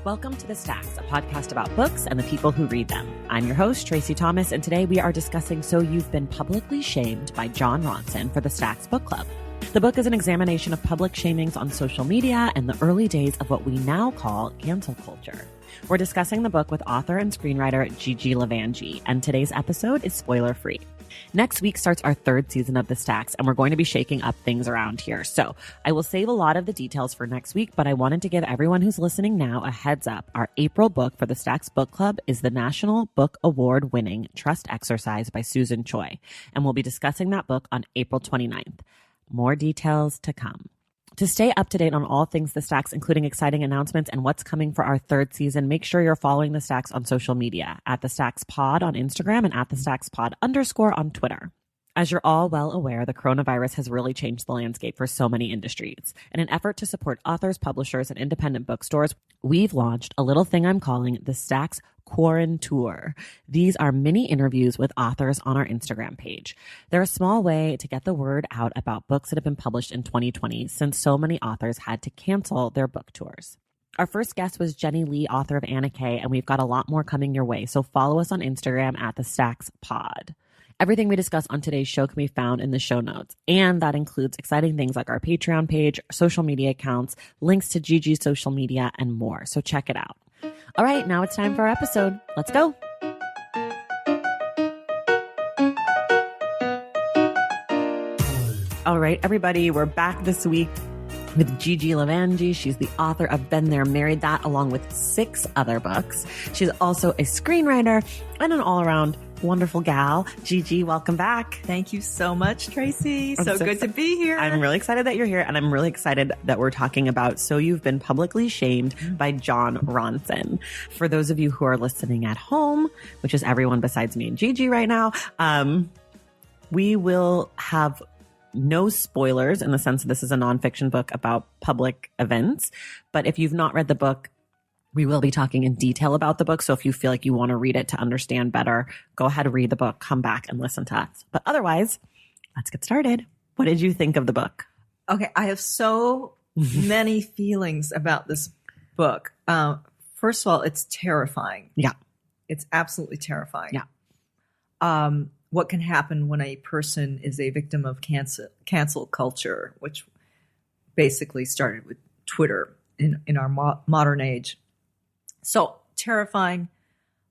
Welcome to The Stacks, a podcast about books and the people who read them. I'm your host, Tracy Thomas, and today we are discussing So You've Been Publicly Shamed by Jon Ronson for the Stacks Book Club. The book is an examination of public shamings on social media and the early days of what we now call cancel culture. We're discussing the book with author and screenwriter Gigi Levangie, and today's episode is spoiler-free. Next week starts our third season of The Stacks, and we're going to be shaking up things around here. So I will save a lot of the details for next week, but I wanted to give everyone who's listening now a heads up. Our April book for the Stacks Book Club is the National Book Award winning Trust Exercise by Susan Choi, and we'll be discussing that book on April 29th. More details to come. To stay up to date on all things The Stacks, including exciting announcements and what's coming for our third season, make sure you're following The Stacks on social media at The Stacks Pod on Instagram and at The Stacks Pod _ on Twitter. As you're all well aware, the coronavirus has really changed the landscape for so many industries. In an effort to support authors, publishers, and independent bookstores, we've launched a little thing I'm calling the Stacks Quarantour. These are mini interviews with authors on our Instagram page. They're a small way to get the word out about books that have been published in 2020 since so many authors had to cancel their book tours. Our first guest was Jenny Lee, author of Anna Kay, and we've got a lot more coming your way, so follow us on Instagram at The Stacks Pod. Everything we discuss on today's show can be found in the show notes, and that includes exciting things like our Patreon page, social media accounts, links to Gigi's social media, and more, so check it out. All right, now it's time for our episode. Let's go. All right, everybody, we're back this week with Gigi Levangie. She's the author of Been There, Married That, along with 6 other books. She's also a screenwriter and an all-around wonderful gal. Gigi, welcome back. Thank you so much, Tracy. So good to be here. I'm really excited that you're here, and I'm really excited that we're talking about So You've Been Publicly Shamed by Jon Ronson. For those of you who are listening at home, which is everyone besides me and Gigi right now, we will have no spoilers in the sense that this is a nonfiction book about public events. But if you've not read the book, we will be talking in detail about the book. So if you feel like you want to read it to understand better, go ahead, read the book, come back and listen to us. But otherwise, let's get started. What did you think of the book? Okay, I have so many feelings about this book. First of all, it's terrifying. Yeah. It's absolutely terrifying. Yeah. What can happen when a person is a victim of cancel culture, which basically started with Twitter in our modern age. So terrifying.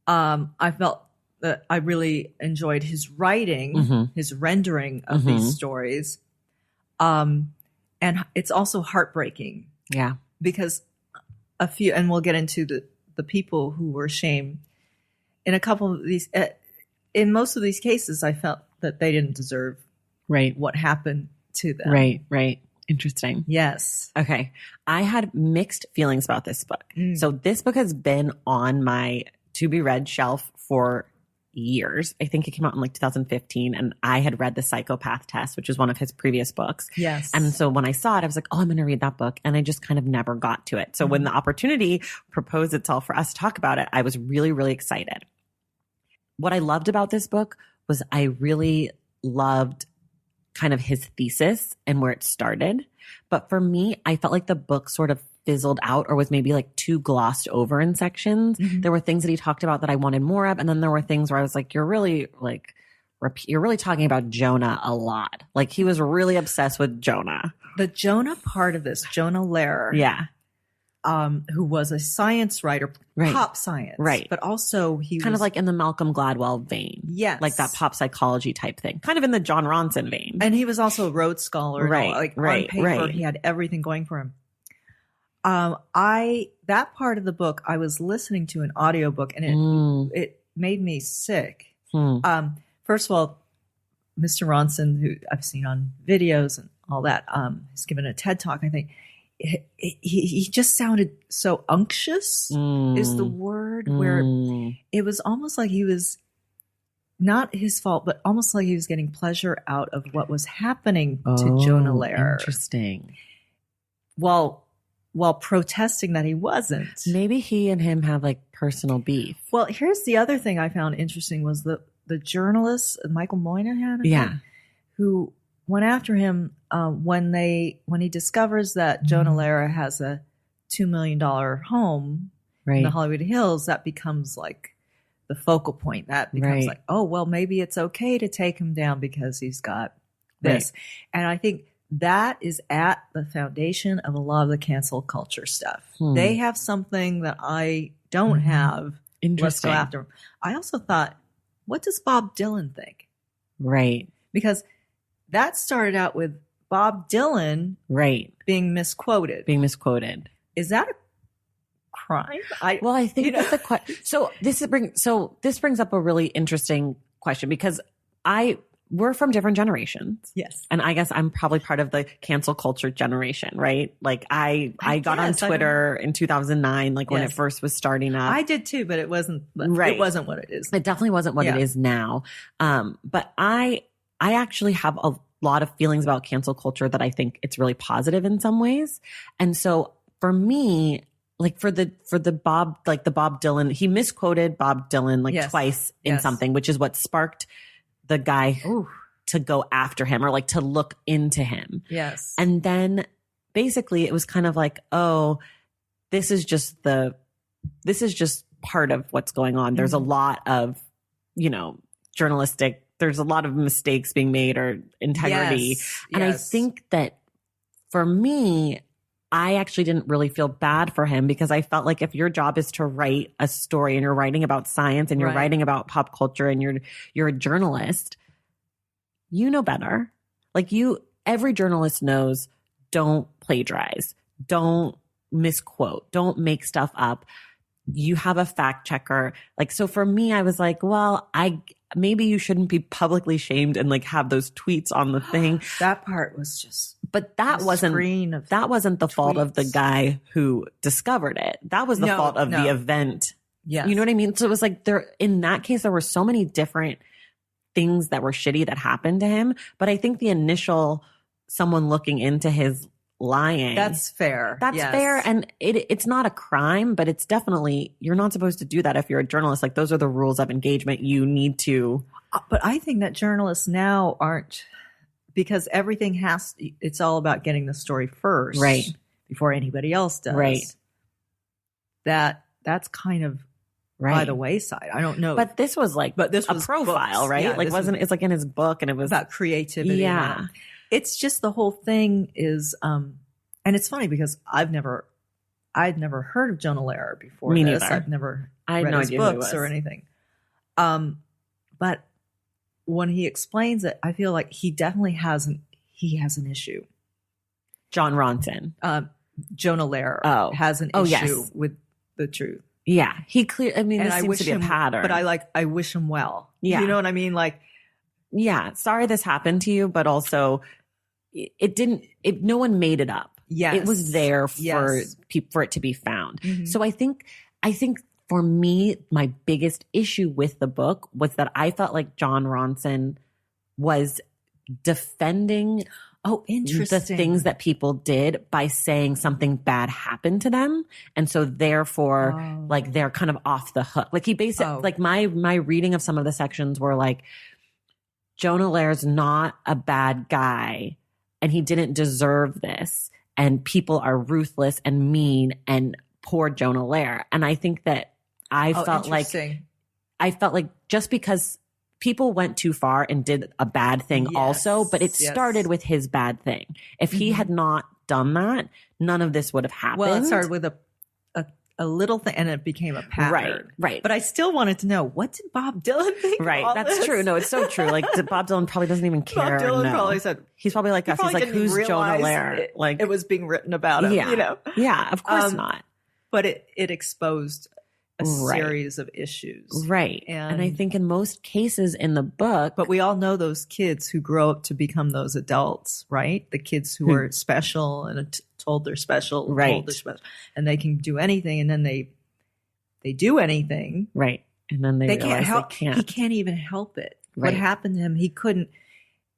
I felt that I really enjoyed his writing, his rendering of these stories. And it's also heartbreaking. Yeah. Because and we'll get into the people who were shamed. In a couple of these, in most of these cases, I felt that they didn't deserve what happened to them. Right. Interesting. Yes. Okay. I had mixed feelings about this book. So this book has been on my to-be-read shelf for years. I think it came out in like 2015, and I had read The Psychopath Test, which is one of his previous books. Yes. And so when I saw it, I was like, oh, I'm going to read that book. And I just kind of never got to it. So when the opportunity proposed itself for us to talk about it, I was really, really excited. What I loved about this book was I really loved kind of his thesis and where it started. But for me, I felt like the book sort of fizzled out or was maybe like too glossed over in sections. There were things that he talked about that I wanted more of. And then there were things where I was like, you're really talking about Jonah a lot. Like he was really obsessed with Jonah. The Jonah part of this, Jonah Lehrer. Yeah. Who was a science writer, pop science. Right. But also he kind was of like in the Malcolm Gladwell vein. Yes. Like that pop psychology type thing. Kind of in the Jon Ronson vein. And he was also a Rhodes Scholar. On paper, he had everything going for him. That part of the book, I was listening to an audiobook and it made me sick. First of all, Mr. Ronson, who I've seen on videos and all that, has given a TED Talk, I think. He just sounded so unctuous is the word, where it was almost like he was not his fault, but almost like he was getting pleasure out of what was happening to Jonah Lehrer. Interesting. While protesting that he wasn't. Maybe he and him have like personal beef. Well, here's the other thing I found interesting was the journalist, Michael Moynihan, who went after him when he discovers that Jonah Lehrer has a $2 million home in the Hollywood Hills, that becomes like the focal point. That becomes like, oh, well, maybe it's okay to take him down because he's got this. And I think that is at the foundation of a lot of the cancel culture stuff. They have something that I don't have. Let's go after him. I also thought, what does Bob Dylan think? Right. Because that started out with Bob Dylan being misquoted. Is that a crime? I think that's the question. So this brings up a really interesting question, because we're from different generations. Yes. And I guess I'm probably part of the cancel culture generation, right? Like I got on Twitter in 2009, like when it first was starting up. I did too, but it wasn't it wasn't what it is. It definitely wasn't what it is now. But I actually have a lot of feelings about cancel culture that I think it's really positive in some ways. And so for me, like for the Bob Dylan, he misquoted Bob Dylan twice in something, which is what sparked the guy to go after him, or like to look into him. Yes. And then basically it was kind of like, oh, this is just part of what's going on. There's a lot of, there's a lot of mistakes being made, or integrity. And I think that for me, I actually didn't really feel bad for him, because I felt like if your job is to write a story and you're writing about science and you're writing about pop culture and you're a journalist, you know better. Like every journalist knows, don't plagiarize, don't misquote, don't make stuff up. You have a fact checker. Like, so for me, I was like, well, maybe you shouldn't be publicly shamed and like have those tweets on the thing. That part was just, but that wasn't the fault of the guy who discovered it. That was the fault of the event. Yeah. You know what I mean? So it was like in that case, there were so many different things that were shitty that happened to him. But I think the initial someone looking into his lying. That's fair. That's fair. And it's not a crime, but it's definitely, you're not supposed to do that if you're a journalist. Like, those are the rules of engagement. You need to. But I think that journalists now aren't, because everything it's all about getting the story first. Right. Before anybody else does. Right. That's kind of by the wayside. I don't know. But this was a profile, right? Yeah, it's like in his book, and it was about creativity. Yeah. It's just the whole thing is, and it's funny because I'd never heard of Jonah Lehrer before. Me this. neither. I've never I read had no his idea who he books was. or anything. But when he explains it, I feel like he definitely has an issue. John Ronson. Jonah Lehrer has an issue with the truth. Yeah, he this seems to be a pattern. But I wish him well. Yeah, you know what I mean. Like, yeah, sorry this happened to you, but also no one made it up. Yes, it was there for it to be found. Mm-hmm. So I think for me, my biggest issue with the book was that I felt like John Ronson was defending the things that people did by saying something bad happened to them. And so therefore, like, they're kind of off the hook. Like, he basically, like, my reading of some of the sections were like, Jonah Lehrer's not a bad guy and he didn't deserve this. And people are ruthless and mean, and poor Jonah Lehrer. And I think that I felt like just because people went too far and did a bad thing also, but it started with his bad thing. If he had not done that, none of this would have happened. Well, it started with a little thing and it became a pattern. Right. But I still wanted to know, what did Bob Dylan think? Right. Of all That's this? true. No, it's so true. Like, Bob Dylan probably doesn't even care. Bob Dylan probably said, he's probably like us. He's like, who's Jonah Lehrer? Like, it was being written about him, you know? Yeah, of course not. But it exposed a series of issues. Right. And I think in most cases in the book. But we all know those kids who grow up to become those adults, right? The kids who are special and told they're special. Right. Told they're special, and they can do anything, and then they do anything. Right. And then they can't help. They can't. He can't even help it. Right. What happened to him, he couldn't.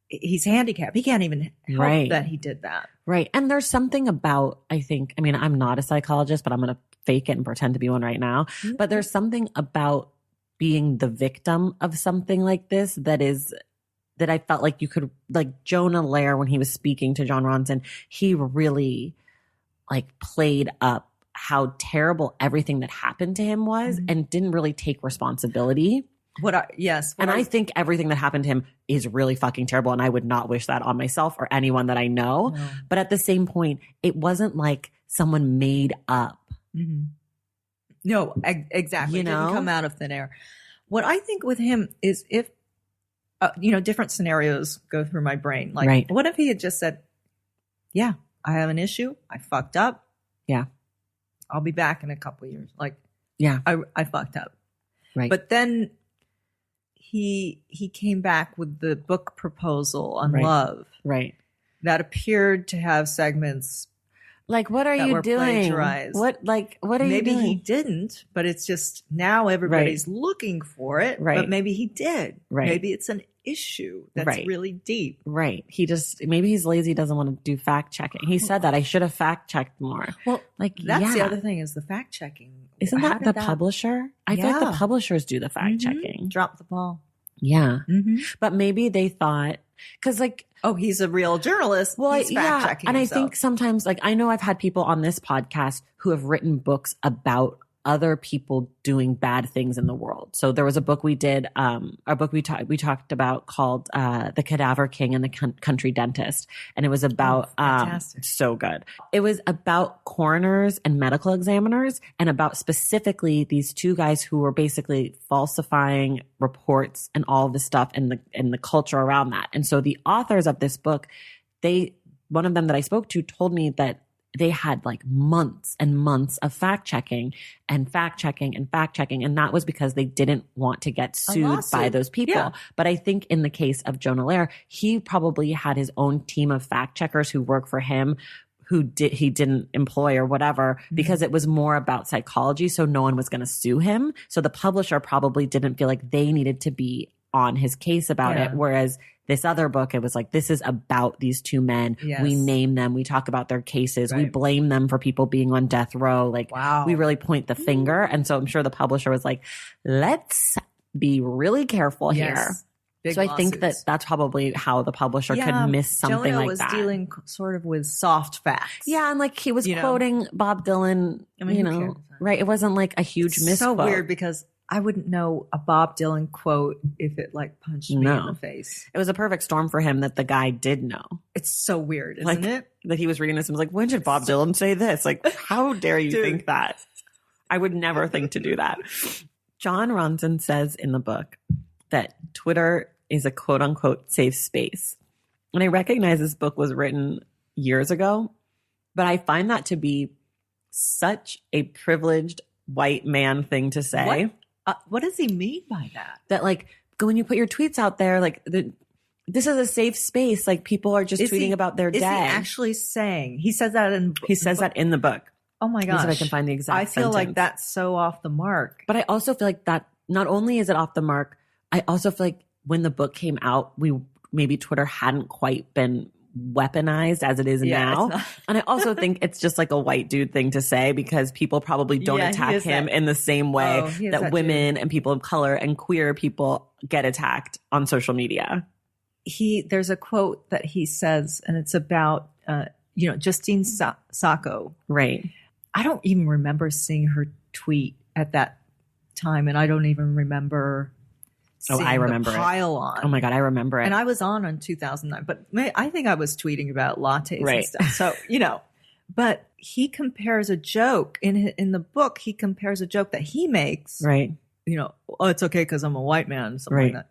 He's handicapped. He can't even help that he did that. Right. And there's something about, I'm not a psychologist, but I'm going to fake it and pretend to be one right now. Mm-hmm. But there's something about being the victim of something like this that I felt like you could, like Jonah Lehrer, when he was speaking to John Ronson, he really like played up how terrible everything that happened to him was and didn't really take responsibility. I think everything that happened to him is really fucking terrible. And I would not wish that on myself or anyone that I know. No. But at the same point, it wasn't like someone made up. Mm-hmm. No, exactly. You It know? didn't come out of thin air. What I think with him is if, different scenarios go through my brain. Like, Right. what if he had just said, yeah, I have an issue. I fucked up. Yeah. I'll be back in a couple of years. Like, Yeah. I fucked up. Right. But then he came back with the book proposal on Right. love. Right. That appeared to have segments. Like, what are that you were doing? plagiarized. What are you Maybe doing? he didn't, but it's just now everybody's looking for it. Right. But maybe he did. Right. Maybe it's an issue that's Right. really deep. Right. Maybe he's lazy, doesn't want to do fact checking. He said that I should have fact checked more. Well, Like, that's the yeah. other thing is the fact checking. Isn't How that did the publisher? I feel like Yeah. the publishers do the fact checking. Drop the ball. Yeah. Mm-hmm. But maybe they thought, because like, Oh, he's a real journalist. well, He's fact checking and himself. I think sometimes, like, I know I've had people on this podcast who have written books about other people doing bad things in the world. So there was a book we did, a book we talked about called The Cadaver King and the Country Dentist. And it was about, fantastic. so good. It was about coroners and medical examiners and about specifically these two guys who were basically falsifying reports and all this stuff and the culture around that. And so the authors of this book, one of them that I spoke to told me that they had like months and months of fact checking. And that was because they didn't want to get sued by those people. Yeah. But I think in the case of Jonah Lehrer, he probably had his own team of fact checkers who work for him, who he didn't employ or whatever, because it was more about psychology. So no one was going to sue him. So the publisher probably didn't feel like they needed to be on his case about it. Whereas this other book, it was like, this is about these two men. Yes. We name them. We talk about their cases. We Right. blame them for people being on death row. Like, Wow. we really point the finger. And so I'm sure the publisher was like, let's be really careful here. Big So I think lawsuits. that's probably how the publisher could miss something Jonah like was that. dealing sort of with soft facts. Yeah, and like he was You know? quoting Bob Dylan, I mean, who cares? right? It wasn't like a huge It's misquote. so weird because I wouldn't know a Bob Dylan quote if it like punched me in the face. It was a perfect storm for him that the guy did know. It's so weird, isn't Like, it? that he was reading this and was like, when did Bob Dylan say this? Like, how dare you Dude. think that? I would never think to do that. John Ronson says in the book that Twitter is a quote unquote safe space. And I recognize this book was written years ago, but I find that to be such a privileged white man thing to say. What does he mean by that? That like when you put your tweets out there, like this is a safe space. Like people are just tweeting about their day. Is he actually saying? He says that in. He says that in the book. Oh my Let me gosh! see if I can find the exact. I feel like sentence. that's so off the mark. But I also feel like that not only is it off the mark, I also feel like when the book came out, maybe Twitter hadn't quite been weaponized as it is now. And I also think it's just like a white dude thing to say because people probably don't attack him in the same way that women and people of color and queer people get attacked on social media. There's a quote that he says, and it's about Justine Sacco. Right. I don't even remember seeing her tweet at that time, and I don't even remember. I remember the pile on. Oh my God, I remember it. And I was on 2009, but I think I was tweeting about lattes Right. and stuff. So, but he compares a joke in the book. He compares a joke that he makes. Right. Oh, it's okay because I'm a white man, something Right. like that,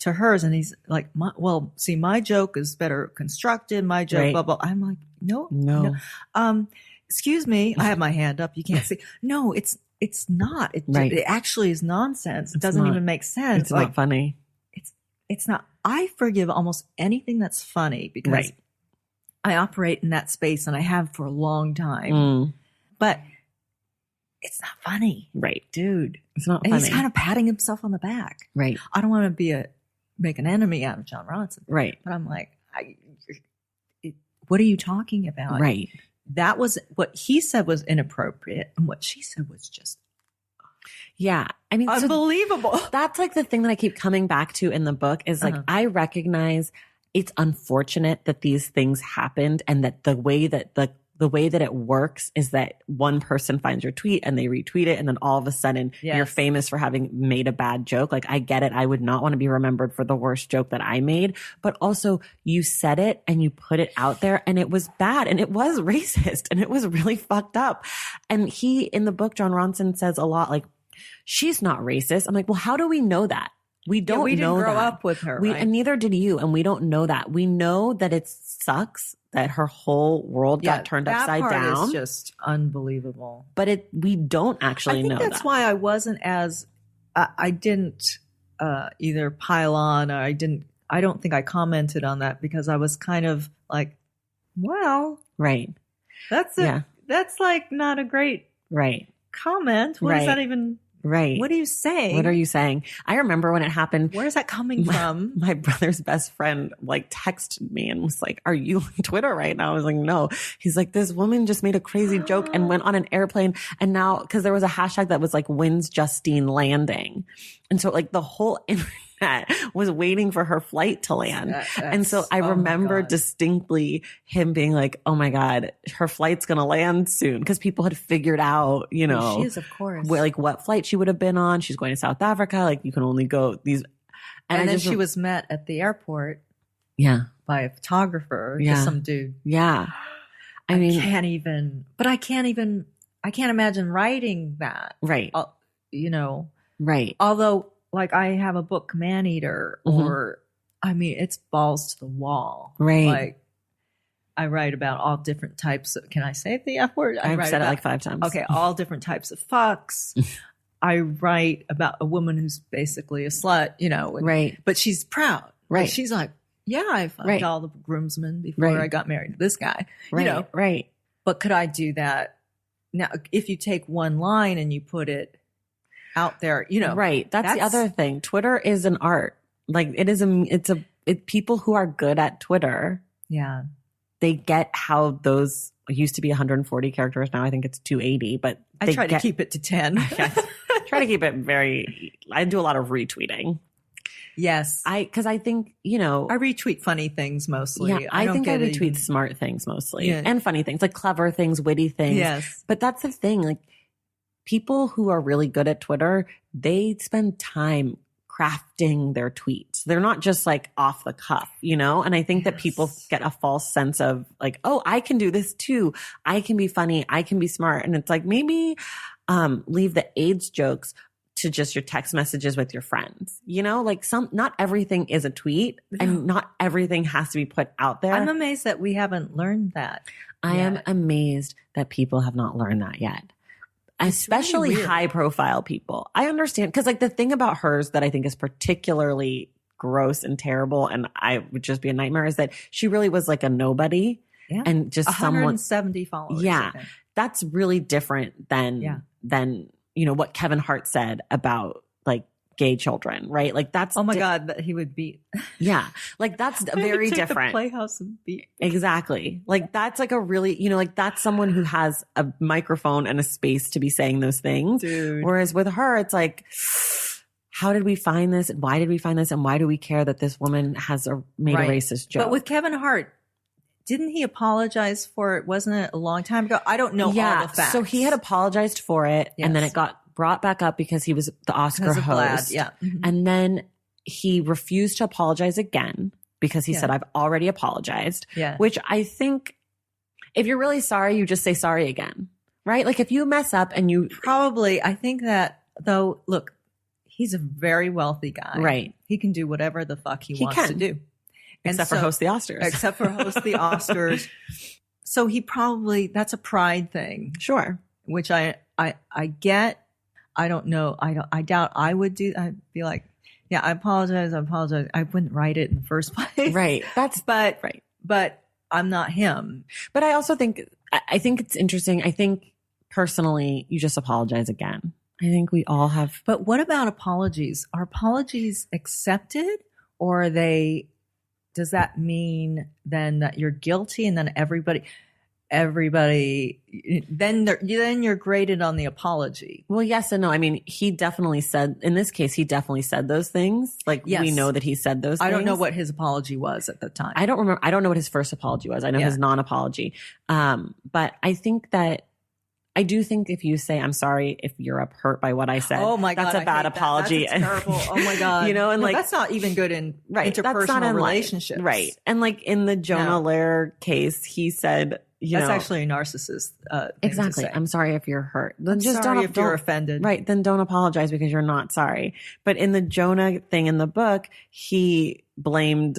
to hers. And he's like, my joke is better constructed. My joke, Right. blah, blah. I'm like, no. Excuse me. I have my hand up. You can't see. No, it's not. It actually is nonsense. It doesn't even make sense. It's not funny. It's not. I forgive almost anything that's funny because I operate in that space and I have for a long time. But it's not funny. Right. Dude. It's not And funny. he's kind of patting himself on the back. Right. I don't want to make an enemy out of John Ronson. Right. But I'm like, what are you talking about? Right. That was what he said was inappropriate. And what she said was just Yeah. I mean, unbelievable. That's like the thing that I keep coming back to in the book is like, I recognize it's unfortunate that these things happened and that the way that the way that it works is that one person finds your tweet and they retweet it. And then all of a sudden you're famous for having made a bad joke. Like, I get it. I would not want to be remembered for the worst joke that I made, but also you said it and you put it out there and it was bad and it was racist and it was really fucked up. And he, in the book, Jon Ronson says a lot like, she's not racist. I'm like, well, how do we know that? We don't know that. We didn't grow up with her. Right? And neither did you. And we don't know that. We know that it sucks that her whole world got turned upside down. That part is just unbelievable. But we don't actually know that. I think that's why I wasn't I didn't either pile on or I don't think I commented on that because I was kind of like, well. Right. That's like not a great comment. What does that even... Right. What are you saying? What are you saying? I remember when it happened. Where is that coming from? My brother's best friend like texted me and was like, are you on Twitter right now? I was like, no. He's like, this woman just made a crazy joke and went on an airplane. And now, cause there was a hashtag that was like, when's Justine landing? And so like the whole internet was waiting for her flight to land. And so I remember distinctly him being like, oh my God, her flight's going to land soon. Cause people had figured out, she is, of course, like what flight she would have been on. She's going to South Africa. Like you can only go these. And then she was met at the airport. Yeah. By a photographer. Yeah. Just some dude. Yeah. I can't imagine writing that. Right. Right. Although, like, I have a book, Maneater, or, it's balls to the wall. Right. Like, I write about all different types of, can I say the F word? I've said it like 5 times. Okay, all different types of fucks. I write about a woman who's basically a slut, right. But she's proud. Right. Like, she's like, yeah, I fucked all the groomsmen before I got married to this guy. Right. Right. But could I do that? Now, if you take one line and you put it out there, right. That's the other thing. Twitter is an art. Like it is people who are good at Twitter. Yeah. They get how those used to be 140 characters. Now I think it's 280, but I try to keep it to 10. Try to keep it I do a lot of retweeting. Yes. Cause I think, I retweet funny things mostly. Yeah, I think I retweet smart things mostly and funny things, like clever things, witty things. Yes. But that's the thing. Like, people who are really good at Twitter, they spend time crafting their tweets. They're not just like off the cuff, And I think that people get a false sense of like, oh, I can do this too. I can be funny. I can be smart. And it's like, maybe leave the AIDS jokes to just your text messages with your friends. Like not everything is a tweet and not everything has to be put out there. I'm amazed that we haven't learned that. I am amazed that people have not learned that yet. Especially really high profile people. I understand. Cause like the thing about hers that I think is particularly gross and terrible and I would just be a nightmare is that she really was like a nobody and just 170 followers. Yeah. That's really different than what Kevin Hart said about like gay children, right? Like that's oh my God, that he would beat. Yeah, like that's very different. The Playhouse and beat. Exactly, like that's like a really like that's someone who has a microphone and a space to be saying those things. Dude. Whereas with her, it's like, how did we find this? Why did we find this? And why do we care that this woman has made a racist joke? But with Kevin Hart, didn't he apologize for it? Wasn't it a long time ago? I don't know all the facts. So he had apologized for it, and then it got brought back up because he was the Oscar host. Yeah. Mm-hmm. And then he refused to apologize again because he said, I've already apologized. Yeah. Which I think if you're really sorry, you just say sorry again, right? Like if you mess up and you probably, I think that though, look, he's a very wealthy guy. Right. He can do whatever the fuck he wants to do. Except for host the Oscars. Except for host the Oscars. So he probably, that's a pride thing. Sure. Which I get. I don't know. I doubt I would do. I'd be like, yeah, I apologize. I wouldn't write it in the first place. Right. But I'm not him. But I also think it's interesting. I think personally, you just apologize again. I think we all have. But what about apologies? Are apologies accepted or are they, does that mean then that you're guilty and then everybody, everybody, then you're graded on the apology. Well, yes and no. I mean, he definitely said, in this case, he definitely said those things. Like, yes. We know that he said those things. I don't know what his apology was at the time. I don't remember. I don't know what his first apology was. I know his non-apology. But I do think if you say, I'm sorry if you're hurt by what I said, oh my God, that's a bad apology. That's terrible. Oh my God. You know, and like, that's not even good in right, interpersonal relationships. Right. And like in the Jonah Lehrer case, he said, that's actually a narcissist thing exactly. to say. I'm sorry if you're hurt. Then I'm just sorry if you're offended. Right. Then don't apologize because you're not sorry. But in the Jonah thing in the book, he blamed,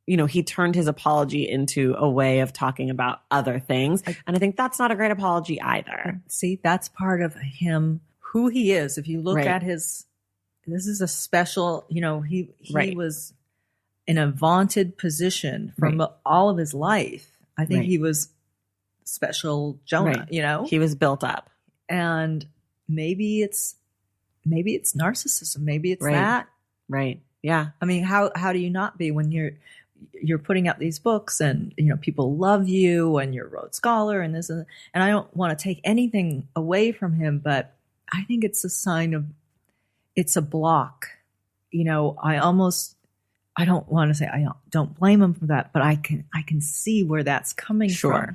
he turned his apology into a way of talking about other things. And I think that's not a great apology either. See, that's part of him, who he is. If you look at this is a special, he was in a vaunted position from all of his life. I think he was special Jonah, He was built up. And maybe it's narcissism. Maybe it's that. Right. Yeah. I mean, how do you not be when you're putting out these books and, people love you and you're a Rhodes Scholar and this and I don't want to take anything away from him, but I think it's a sign of, it's a block. I don't want to say I don't blame him for that, but I can see where that's coming from.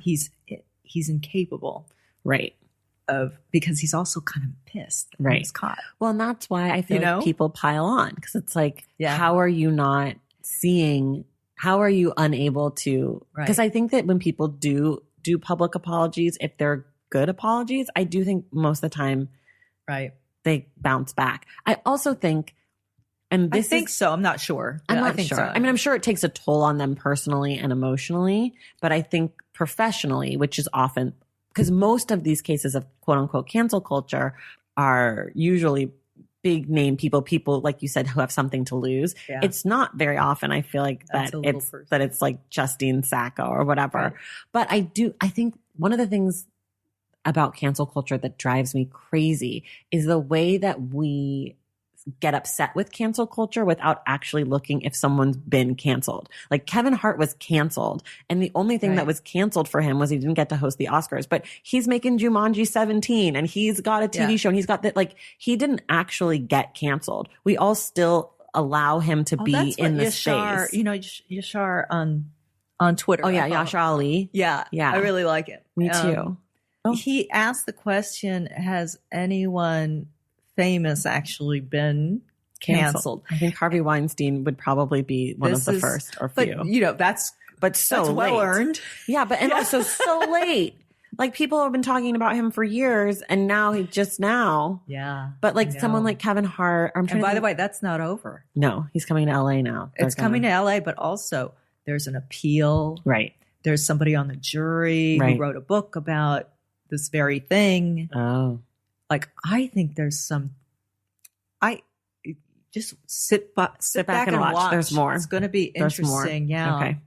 He's incapable. Right. Because he's also kind of pissed that he's caught. Well, and that's why I feel like people pile on, because it's like, how are you not seeing, how are you unable to, because I think that when people do public apologies, if they're good apologies, I do think most of the time they bounce back. I also think, and this I think so. I'm not sure. I'm not sure. So. I mean, I'm sure it takes a toll on them personally and emotionally, but I think professionally, which is often, because most of these cases of quote unquote cancel culture are usually big name people, like you said, who have something to lose. Yeah. It's not very often. I feel like that it's like Justine Sacco or whatever. Right. But I think one of the things about cancel culture that drives me crazy is the way that we get upset with cancel culture without actually looking if someone's been canceled. Like Kevin Hart was canceled, and the only thing that was canceled for him was he didn't get to host the Oscars, but he's making Jumanji 17 and he's got a TV show and he's got that, like, he didn't actually get canceled. We all still allow him to be in the Yashar, space. Yashar on Twitter. Oh yeah. Yashar Ali. Yeah. I really like it. Me too. He asked the question, has anyone famous actually been canceled? I think Harvey Weinstein would probably be one of the first or few. But that's well earned. Yeah, but also so late. Like people have been talking about him for years, and now he just now. Yeah. But like someone like Kevin Hart. And by the way, that's not over. No, he's coming to LA now. It's coming to LA, but also there's an appeal. Right. There's somebody on the jury who wrote a book about this very thing. Oh. Like, I think there's just sit back and watch. There's more. It's going to be interesting. Yeah. Okay.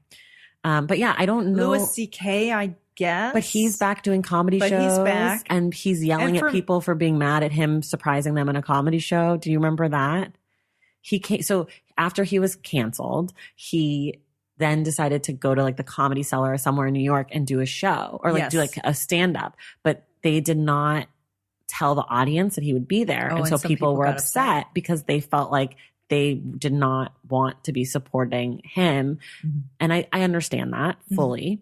But yeah, I don't know. Louis C.K., I guess. But he's back doing comedy shows. He's back. And he's yelling at people for being mad at him, surprising them in a comedy show. Do you remember that? So after he was canceled, he then decided to go to like the Comedy Cellar or somewhere in New York and do a show or do like a stand-up. But they did not tell the audience that he would be there. And so people were upset because they felt like they did not want to be supporting him. Mm-hmm. And I understand that fully.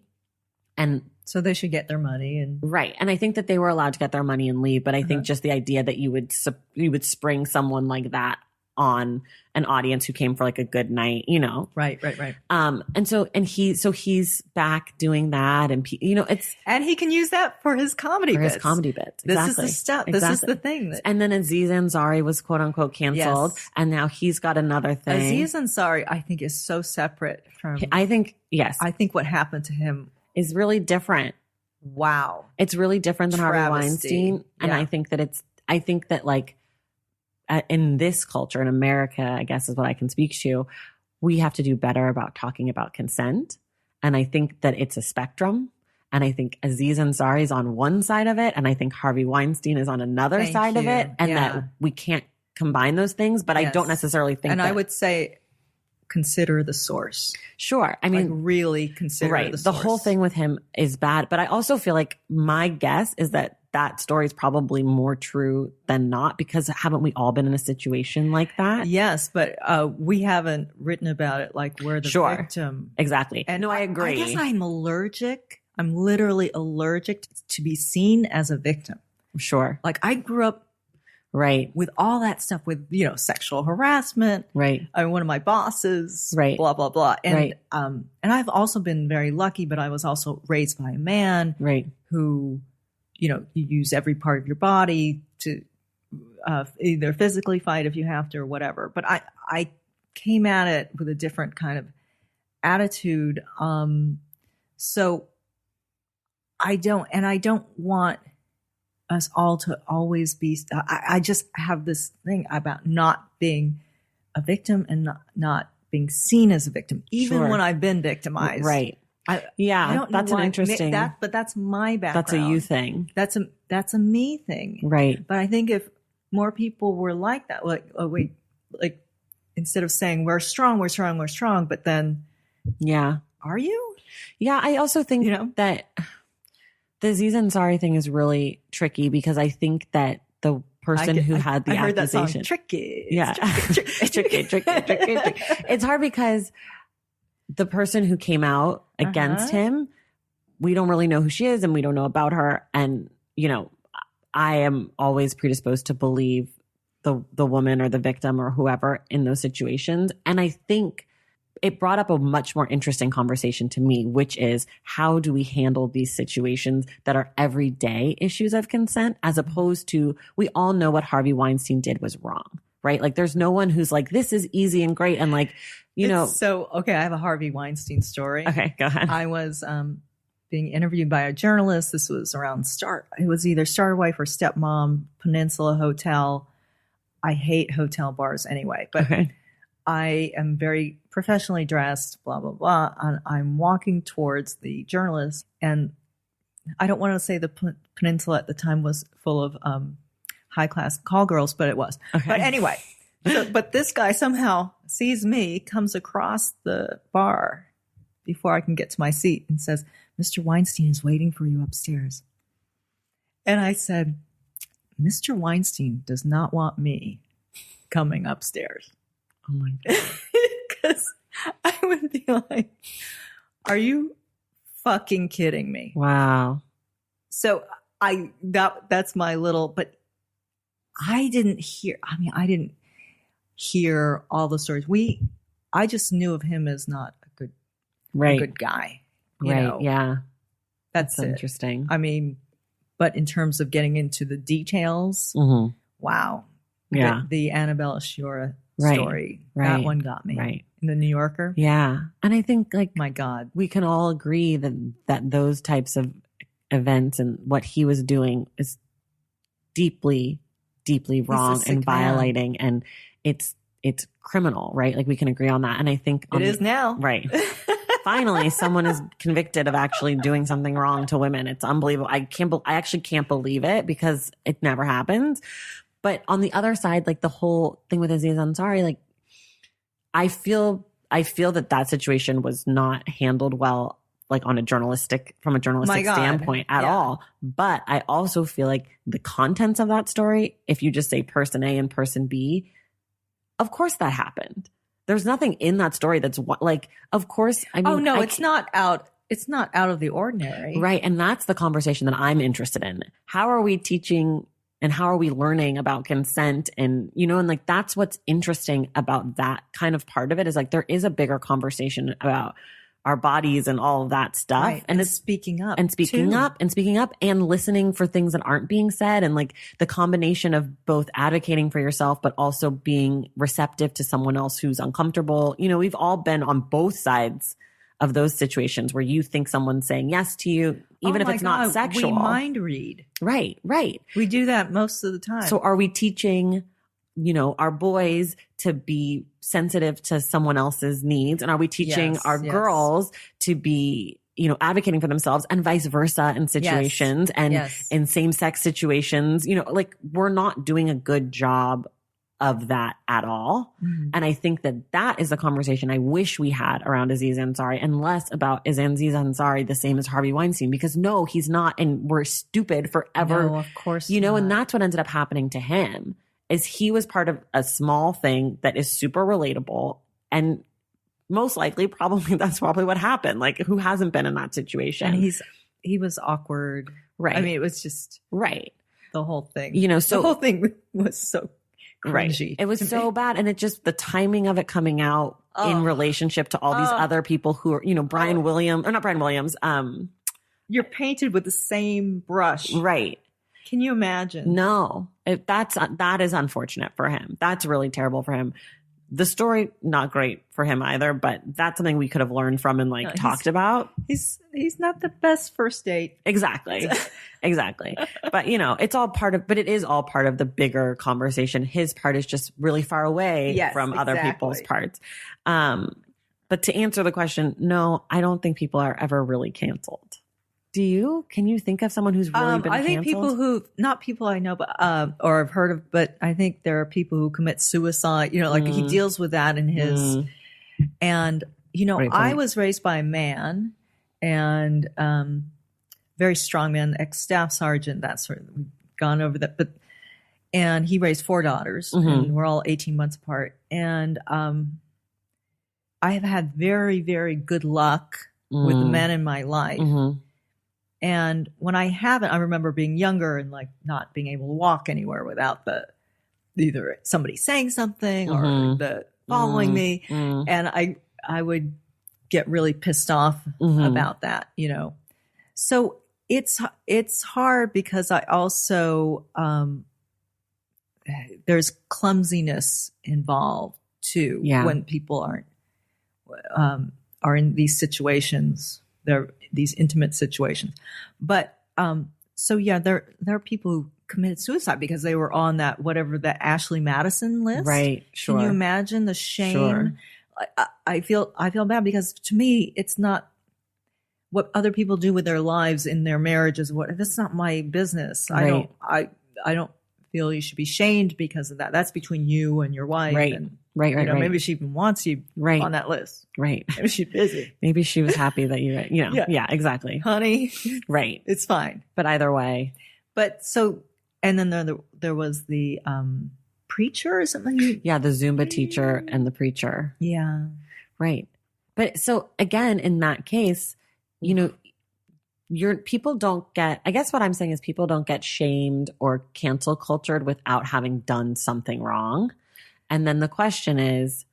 And so they should get their money. Right. And I think that they were allowed to get their money and leave. But I think just the idea that you would spring someone like that on an audience who came for like a good night, Right. And he's back doing that, and and he can use that for his comedy bits. Exactly. This is the stuff. This is the thing. And then Aziz Ansari was quote unquote canceled, and now he's got another thing. Aziz Ansari, I think, is so separate from. I think what happened to him is really different. Wow, it's really different than Harvey Weinstein, and I think that like. In this culture, in America, I guess is what I can speak to, we have to do better about talking about consent. And I think that it's a spectrum. And I think Aziz Ansari is on one side of it. And I think Harvey Weinstein is on another side of it. And that we can't combine those things. But I don't necessarily think I would say consider the source. Sure. I mean, like really consider the source. The whole thing with him is bad, but I also feel like my guess is that story is probably more true than not, because haven't we all been in a situation like that? Yes, but we haven't written about it like we're the victim. Exactly. And no, I agree. I guess I'm allergic. I'm literally allergic to be seen as a victim. Sure. Like I grew up with all that stuff with, sexual harassment. Right. One of my bosses, blah, blah, blah. And, and I've also been very lucky, but I was also raised by a man who, you use every part of your body to either physically fight if you have to or whatever. But I came at it with a different kind of attitude. So I don't want us all to always be, I just have this thing about not being a victim and not being seen as a victim, even when I've been victimized. Right. I don't know that's an interesting, but that's my background. That's a you thing. That's a me thing. Right. But I think if more people were like that, like instead of saying we're strong, but then, are you? Yeah. I also think that the Aziz Ansari thing is really tricky, because I think that the person who had the accusation. That song, tricky. Yeah. Tricky. It's hard because the person who came out against him, we don't really know who she is and we don't know about her. And, I am always predisposed to believe the woman or the victim or whoever in those situations. And I think it brought up a much more interesting conversation to me, which is how do we handle these situations that are everyday issues of consent, as opposed to, we all know what Harvey Weinstein did was wrong, right? Like there's no one who's like, this is easy and great. And like, So, okay, I have a Harvey Weinstein story. Okay, go ahead. I was being interviewed by a journalist. This was around it was either Star Wife or Stepmom, Peninsula Hotel. I hate hotel bars anyway, but I am very professionally dressed, blah, blah, blah. And I'm walking towards the journalist, and I don't want to say the Peninsula at the time was full of high-class call girls, but it was. Okay. But anyway, but this guy somehow sees me, comes across the bar before I can get to my seat and says, Mr. Weinstein is waiting for you upstairs. And I said, Mr. Weinstein does not want me coming upstairs. Oh my God. Because I would be like, are you fucking kidding me? Wow. So that's my little, but I didn't hear all the stories. I just knew of him as not a good guy. You know? Yeah. That's interesting. I mean, but in terms of getting into the details, wow. Yeah. The Annabella Sciorra story, that one got me. Right. In the New Yorker. Yeah. And I think, like, my God, we can all agree that those types of events and what he was doing is deeply, deeply wrong and violating. And it's criminal, right? Like, we can agree on that. And I think it is now. Right. Finally, someone is convicted of actually doing something wrong to women. It's unbelievable. I actually can't believe it, because it never happens. But on the other side, like the whole thing with Aziz Ansari, like I feel that situation was not handled well, like from a journalistic standpoint at all. But I also feel like the contents of that story, if you just say person A and person B, of course that happened. There's nothing in that story that's like, of course. I mean, it's not out. It's not out of the ordinary. Right. And that's the conversation that I'm interested in. How are we teaching and how are we learning about consent? And, and like, that's what's interesting about that kind of part of it, is like, there is a bigger conversation about our bodies and all of that stuff. Right. And it's speaking up and listening for things that aren't being said. And like the combination of both advocating for yourself, but also being receptive to someone else who's uncomfortable. We've all been on both sides of those situations where you think someone's saying yes to you, even if it's not sexual. We mind read. Right. We do that most of the time. So are we teaching, our boys to be sensitive to someone else's needs? And are we teaching our girls to be, advocating for themselves, and vice versa in situations and in same-sex situations? Like, we're not doing a good job of that at all. Mm-hmm. And I think that is the conversation I wish we had around Aziz Ansari, and less about, is Aziz Ansari the same as Harvey Weinstein? Because no, he's not. And we're stupid forever. No, of course not. And not. that's what ended up happening to him, is he was part of a small thing that is super relatable. And most likely, that's probably what happened. Like, who hasn't been in that situation? And he was awkward. Right. I mean, it was just right. The whole thing. So the whole thing was so cringy. Right. It was so bad. And it just, the timing of it coming out in relationship to all these other people who are, not Brian Williams. You're painted with the same brush. Right. Can you imagine? No, that is unfortunate for him. That's really terrible for him. The story, not great for him either, but that's something we could have learned from and talked about. He's not the best first date. Exactly. Exactly. But it's all but it is all part of the bigger conversation. His part is just really far away from other people's parts. But to answer the question, no, I don't think people are ever really canceled. Do you? Can you think of someone who's really been canceled? I think people not people I know, but or I've heard of, but I think there are people who commit suicide. He deals with that in his. And I was raised by a man, and very strong man, ex-staff sergeant. That sort of, we've gone over that, and he raised 4 daughters, and we're all 18 months apart. And I have had very, very good luck with the men in my life. And when I haven't, I remember being younger and not being able to walk anywhere without either somebody saying something or the following me. And I would get really pissed off about that, So it's hard because I also, there's clumsiness involved too when people are in these situations. They're these intimate situations. But there are people who committed suicide because they were on that the Ashley Madison list. Right. Sure. Can you imagine the shame? Sure. I feel bad because to me it's not what other people do with their lives in their marriages. That's not my business. Right. I don't feel you should be shamed because of that. That's between you and your wife. Right. And, Right. Maybe she even wants you on that list. Right. Maybe she's busy. Maybe she was happy that yeah, exactly. Honey. Right. It's fine. But either way. But and then there was the preacher or something. Yeah. The Zumba teacher and the preacher. Yeah. Right. But so again, in that case, people don't get, I guess what I'm saying is people don't get shamed or cancel cultured without having done something wrong. And then the question is,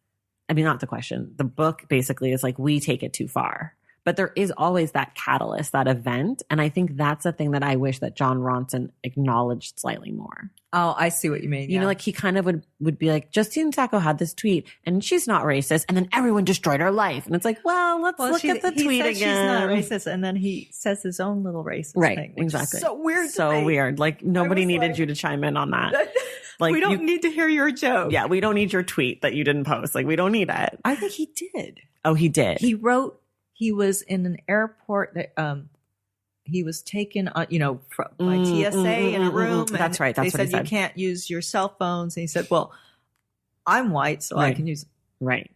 not the question, the book basically is we take it too far. But there is always that catalyst, that event. And I think that's the thing that I wish that Jon Ronson acknowledged slightly more. Oh, I see what you mean. He kind of would be like, Justine Sacco had this tweet and she's not racist. And then everyone destroyed her life. And it's let's look at the tweet again. She's not racist. And then he says his own little racist thing. Which Exactly. Is so weird. So weird. Nobody needed you to chime in on that. We don't need to hear your joke. Yeah. We don't need your tweet that you didn't post. We don't need it. I think he did. Oh, he did. He wrote, he was in an airport that, he was taken, by TSA in a room. That's right. That's what he said. You can't use your cell phones. And he said, well, I'm white, so I can use. Right.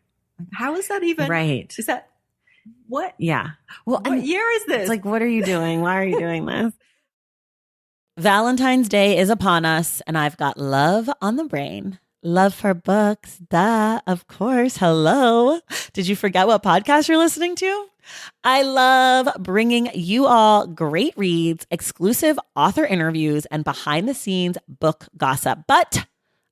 How is that even? Right. Is that what? Yeah. Well, what year is this? It's what are you doing? Why are you doing this? Valentine's Day is upon us, and I've got love on the brain. Love for books. Duh. Of course. Hello. Did you forget what podcast you're listening to? I love bringing you all great reads, exclusive author interviews, and behind the scenes book gossip. But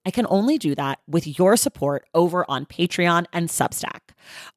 I can only do that with your support over on Patreon and Substack.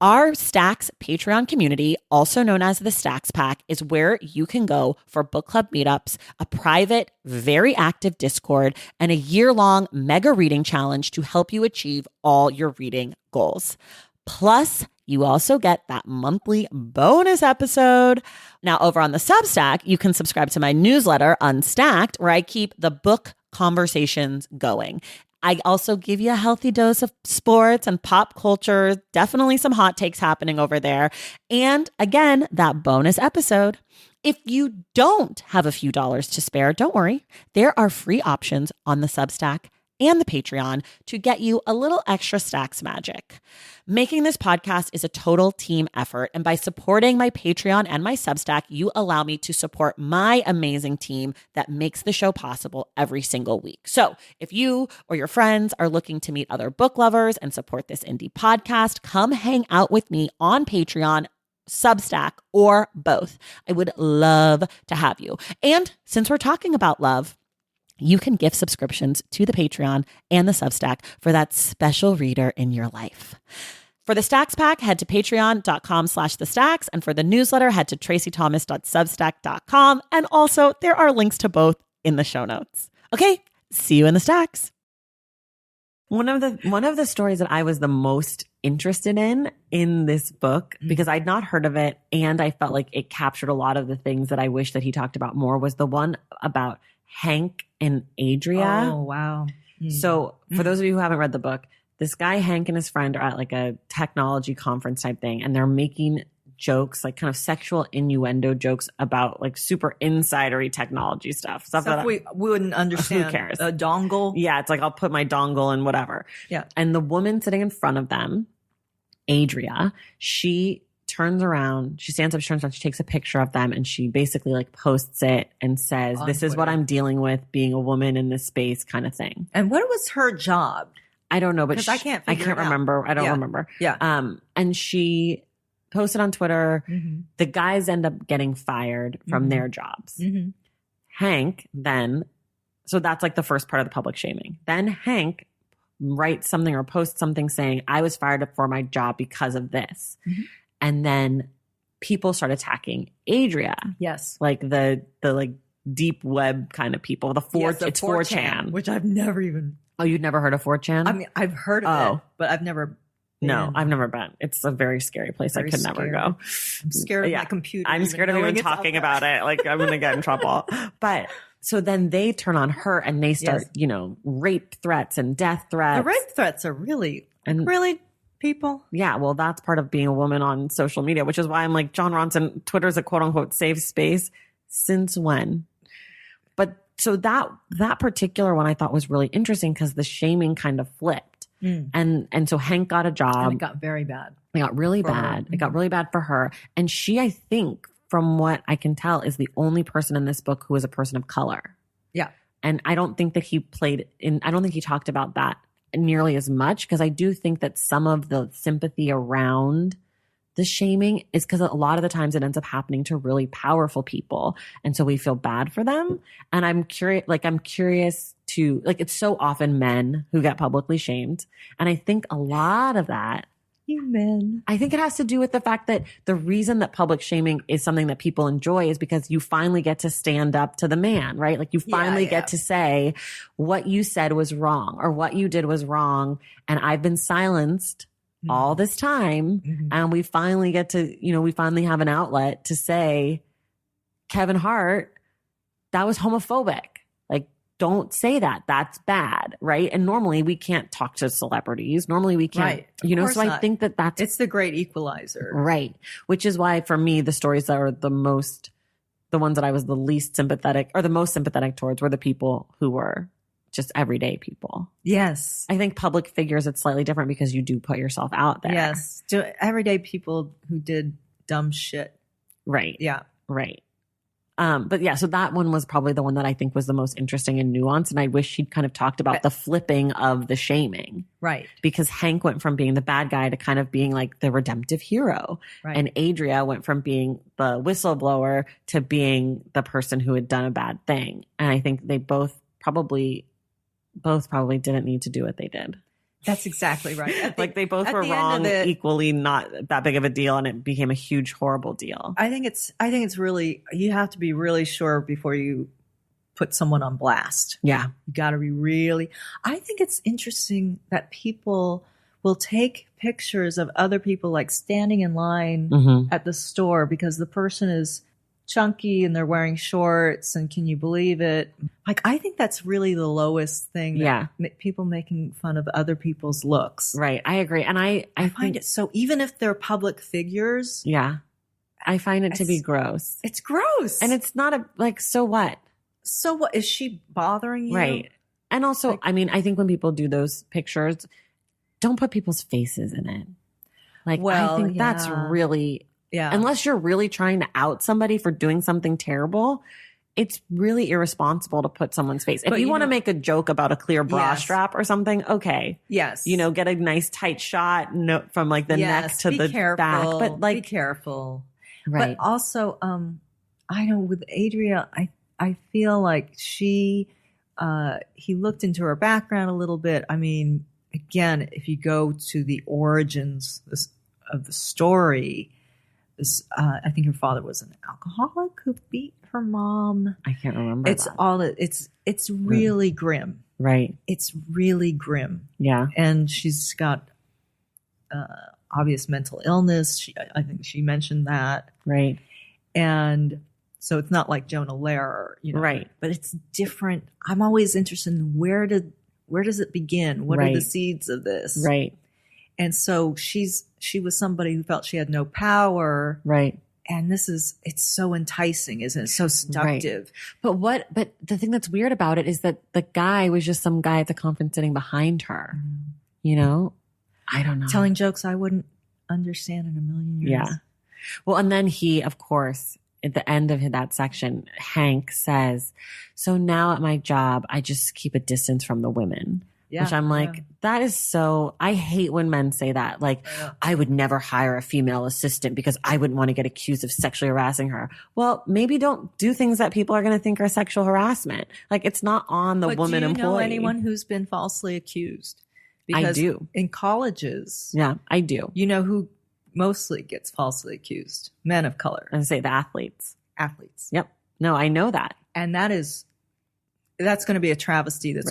Our Stacks Patreon community, also known as the Stacks Pack, is where you can go for book club meetups, a private, very active Discord, and a year-long mega reading challenge to help you achieve all your reading goals. Plus, you also get that monthly bonus episode. Now, over on the Substack, you can subscribe to my newsletter, Unstacked, where I keep the book conversations going. I also give you a healthy dose of sports and pop culture, definitely some hot takes happening over there. And again, that bonus episode. If you don't have a few dollars to spare, don't worry. There are free options on the Substack and the Patreon to get you a little extra Stacks magic. Making this podcast is a total team effort, and by supporting my Patreon and my Substack, you allow me to support my amazing team that makes the show possible every single week. So if you or your friends are looking to meet other book lovers and support this indie podcast, come hang out with me on Patreon, Substack, or both. I would love to have you. And since we're talking about love, you can gift subscriptions to the Patreon and the Substack for that special reader in your life. For the Stacks Pack, head to patreon.com/thestacks. And for the newsletter, head to traceythomas.substack.com. And also, there are links to both in the show notes. Okay, see you in the Stacks. One of the stories that I was the most interested in this book, because I'd not heard of it, and I felt like it captured a lot of the things that I wish that he talked about more, was the one about Hank and Adria. Oh, wow. So for those of you who haven't read the book, this guy, Hank, and his friend are at like a technology conference type thing, and they're making jokes, like kind of sexual innuendo jokes about like super insidery technology stuff that we wouldn't understand. Who cares? A dongle. Yeah, it's like, I'll put my dongle in whatever. Yeah. And the woman sitting in front of them, Adria, she turns around, she stands up, she turns around, she takes a picture of them, and she basically like posts it and says, "This is what I'm dealing with being a woman in this space," kind of thing. And what was her job? I don't know, but I can't remember. I don't remember. Yeah. And she posted on Twitter. The guys end up getting fired from their jobs. Hank then, so that's like the first part of the public shaming. Then Hank writes something or posts something saying, "I was fired for my job because of this." And then people start attacking Adria. Yes. Like the like deep web kind of people. It's 4chan. Which I've never even. Oh, you'd never heard of 4chan? I mean, I've heard of it, but I've never been. No, I've never been. It's a very scary place. I could never go. I'm scared of my computer. I'm scared of even talking about it. Like, I'm going to get in trouble. But so then they turn on her and they start, rape threats and death threats. The rape threats are really people. Yeah, well, that's part of being a woman on social media, which is why I'm like, John Ronson, Twitter's a quote unquote safe space. Since when? But so that particular one I thought was really interesting because the shaming kind of flipped. And so Hank got a job. And it got very bad. It got really bad. It got really bad for her. And she, I think, from what I can tell, is the only person in this book who is a person of color. Yeah. And I don't think that he talked about that nearly as much, because I do think that some of the sympathy around the shaming is because a lot of the times it ends up happening to really powerful people. And so we feel bad for them. And I'm curious to, like, it's so often men who get publicly shamed. And I think a lot of that, you men, I think it has to do with the fact that the reason that public shaming is something that people enjoy is because you finally get to stand up to the man, right? Like you finally get to say what you said was wrong or what you did was wrong. And I've been silenced all this time. And we finally get to, we finally have an outlet to say, Kevin Hart, that was homophobic. Like, don't say that. That's bad. Right. And normally we can't talk to celebrities. Normally we can't, so I think that's, it's the great equalizer. Right. Which is why for me, the stories that are the ones that I was the least sympathetic or the most sympathetic towards were the people who were just everyday people. Yes. I think public figures, it's slightly different because you do put yourself out there. Yes. Everyday people who did dumb shit. Right. Yeah. Right. But yeah, so that one was probably the one that I think was the most interesting and nuanced. And I wish she'd kind of talked about the flipping of the shaming. Right. Because Hank went from being the bad guy to kind of being like the redemptive hero. Right. And Adria went from being the whistleblower to being the person who had done a bad thing. And I think they both probably didn't need to do what they did. That's exactly right. Like they both were wrong, equally not that big of a deal, and it became a huge, horrible deal. I think it's really, you have to be really sure before you put someone on blast. Yeah. You got to be really, I think it's interesting that people will take pictures of other people like standing in line at the store because the person is chunky and they're wearing shorts and can you believe it? Like, I think that's really the lowest thing. Yeah. People making fun of other people's looks. Right. I agree. And I find it so, even if they're public figures. Yeah. I find it to be gross. It's gross. And it's not so what? So what? Is she bothering you? Right. And also, Like, I mean, I think when people do those pictures, don't put people's faces in it. Like, well, I think that's really, unless you're really trying to out somebody for doing something terrible, it's really irresponsible to put someone's face. If you want to make a joke about a clear bra strap or something, okay. Yes. You know, get a nice tight shot from like the neck to the back. But like, be careful. Right. But also, I know with Adria, I feel like he looked into her background a little bit. I mean, again, if you go to the origins of the story, I think her father was an alcoholic who beat her mom. I can't remember. It's really grim. Right. It's really grim. Yeah. And she's got obvious mental illness. I think she mentioned that. Right. And so it's not like Jonah Lehrer, right. But it's different. I'm always interested in where does it begin? What are the seeds of this? Right. And so she was somebody who felt she had no power. Right. And it's so enticing, isn't it? So seductive. Right. But the thing that's weird about it is that the guy was just some guy at the conference sitting behind her. You know? I don't know. Telling jokes I wouldn't understand in a million years. Yeah. Well, and then he, of course, at the end of that section, Hank says, so now at my job, I just keep a distance from the women. Yeah, which I'm like, that is so, I hate when men say that. Like, I would never hire a female assistant because I wouldn't want to get accused of sexually harassing her. Well, maybe don't do things that people are going to think are sexual harassment. Like, it's not on the woman employee. Do you know anyone who's been falsely accused? Because I do. In colleges. Yeah, I do. You know who mostly gets falsely accused? Men of color. And say the athletes. Athletes. Yep. No, I know that. And that's going to be a travesty. That's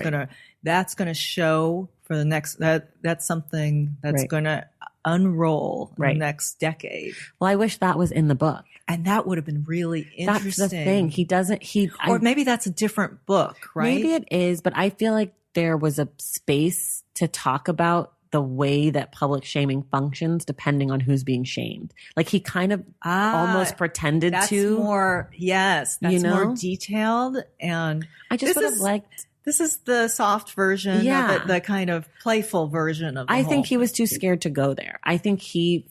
going to show for the next, that's something that's going to unroll in the next decade. Well, I wish that was in the book. And that would have been really interesting. That's the thing. He doesn't, or maybe that's a different book, right? Maybe it is, but I feel like there was a space to talk about the way that public shaming functions depending on who's being shamed. Like he kind of almost pretended that's to. That's more detailed. And I just would have liked. This is the soft version of it, the kind of playful version of it. I think he was too scared to go there. I think he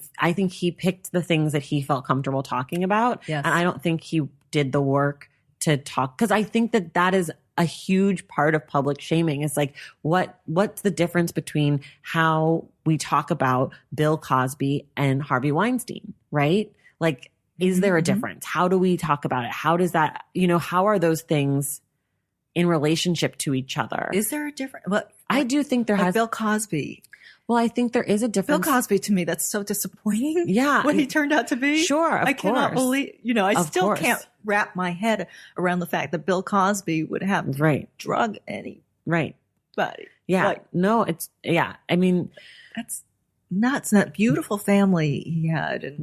picked the things that he felt comfortable talking about. Yes. And I don't think he did the work to talk, because I think that is a huge part of public shaming. Is like, what's the difference between how we talk about Bill Cosby and Harvey Weinstein, right? Like, is there a difference? How do we talk about it? How does that, how are those things in relationship to each other? Is there a difference? Well, I do think there has. Bill Cosby. Well, I think there is a difference. Bill Cosby, to me, that's so disappointing. Yeah. What he turned out to be. Sure, I cannot believe, I still can't wrap my head around the fact that Bill Cosby would have drug anybody. Yeah. I mean. That's nuts. That beautiful family he had. And